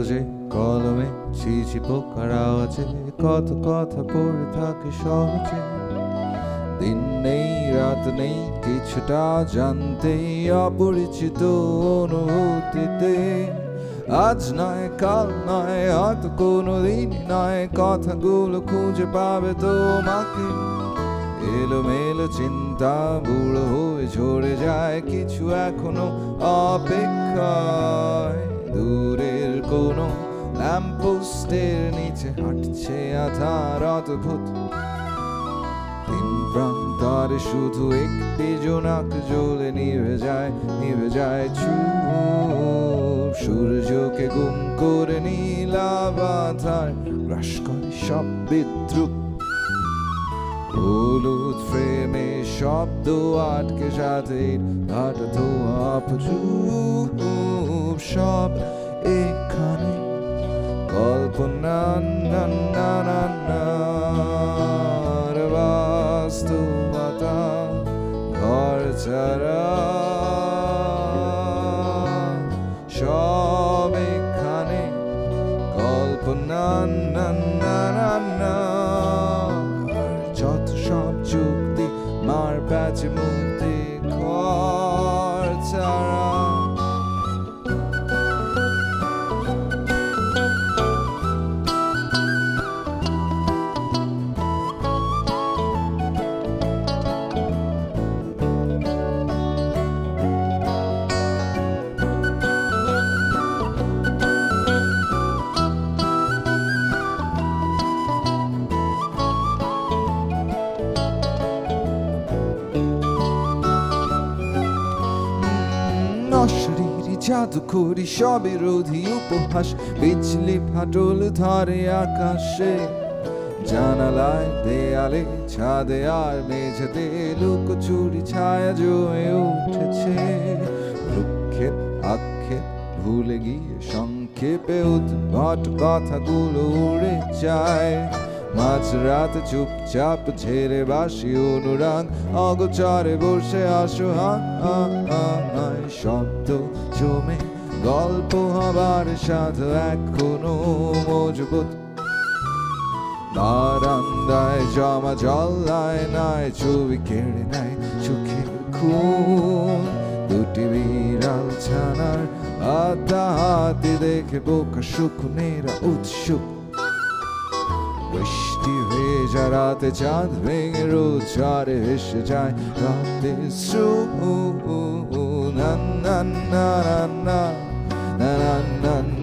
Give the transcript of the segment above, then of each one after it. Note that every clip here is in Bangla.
কাগজে কলমে ছিছি পোকার আওয়াজে কত কথা পড়ে থাকে সহজে। দিন নেই রাত নেই কিছুটা জানতেই অপরিচিত অনুভূতিতে। আজ নয় কাল নয় হয়তো কোনোদিন নয় কথাগুলো খুঁজে পাবে তোমাকে। এলোমেলো চিন্তা বুড়ো হয়ে ঝরে যায় কিছু এখনো অপেক্ষায়। দূরের কোনো ল্যাম্পপোস্টের নিচে হাঁটছে আধার অদ্ভুত। তিন প্রান্তরে শুধু একটি জোনাক জ্বলে নিভে যায় চুপ। সূর্যকে গুম করে নীলাবাধার গ্রাস করে সব বিদ্রুপ। হলুদ ফ্রেমে শব্দ আটকে সাথে হঠাৎ অপরূপ সব এখানে কল্পনা বাস্তবতা ঘর ছাড়া সব এখানে কল্পনা যত সব যুক্তি মার প্যাচে মুক্তি ঘর ছাড়া। অশরীরী জাদুকরি সবিরোধী উপহাস বিজলি ফাটল ধরে আকাশে। জানালায় দেয়ালে ছাদে আর মেঝেতে লুকোচুরি ছায়া জমে উঠেছে। ভ্রুক্ষেপ আক্ষেপ ভুলে গিয়ে সংক্ষেপে উদ্ভট কথাগুলো উড়ে যায়। মাঝরাতে চুপচাপ ঝেড়ে বাসি অনুরাগ অগোচরে বসে অসহায়। শব্দ জমে গল্প হবার সাথে এখনো মজবুত। বারান্দায় জমা জল নাই ছবি কেড়ে নেয় চোখের খুন। দুটি বিড়াল ছানার হাতাহাতি দেখে বোকা শকুনেরা উৎসুক। বৃষ্টি ভেজা রাতে চাঁদ ভেঙে রোদ ঝড়ে ভেসে যায় রাতে না না না না না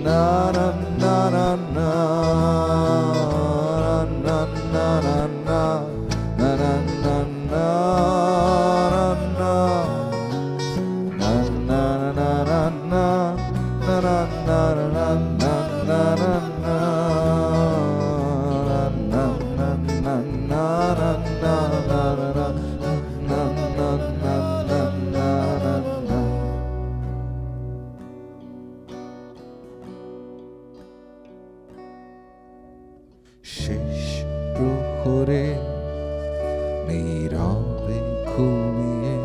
না না না না না শেষ প্রহরে নীরবে ঘুমিয়ে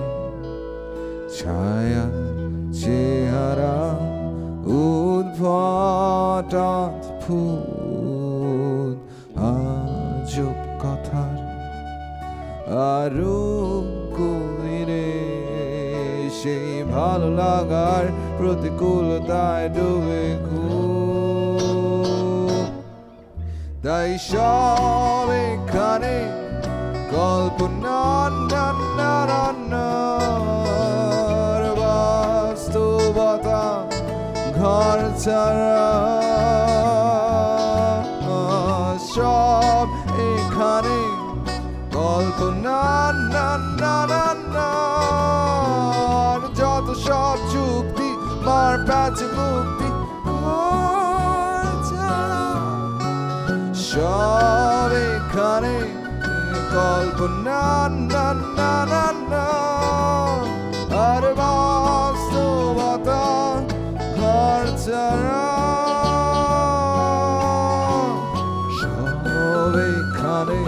ছায়া চেহারা উদ্ভট অদ্ভুত আজব কথার আরো গভীরে সেই ভালো লাগার প্রতিকূলতায় ডুবে তাই সব এখানে কল্পনা বাস্তবতা ঘর ছাড়া সব এখানে কল্পনা যত সব যুক্তি মার প্যাচে মুক্তি সব এখানে কল্পনা আর বাস্তবতা ঘর ছাড়া সব এখানে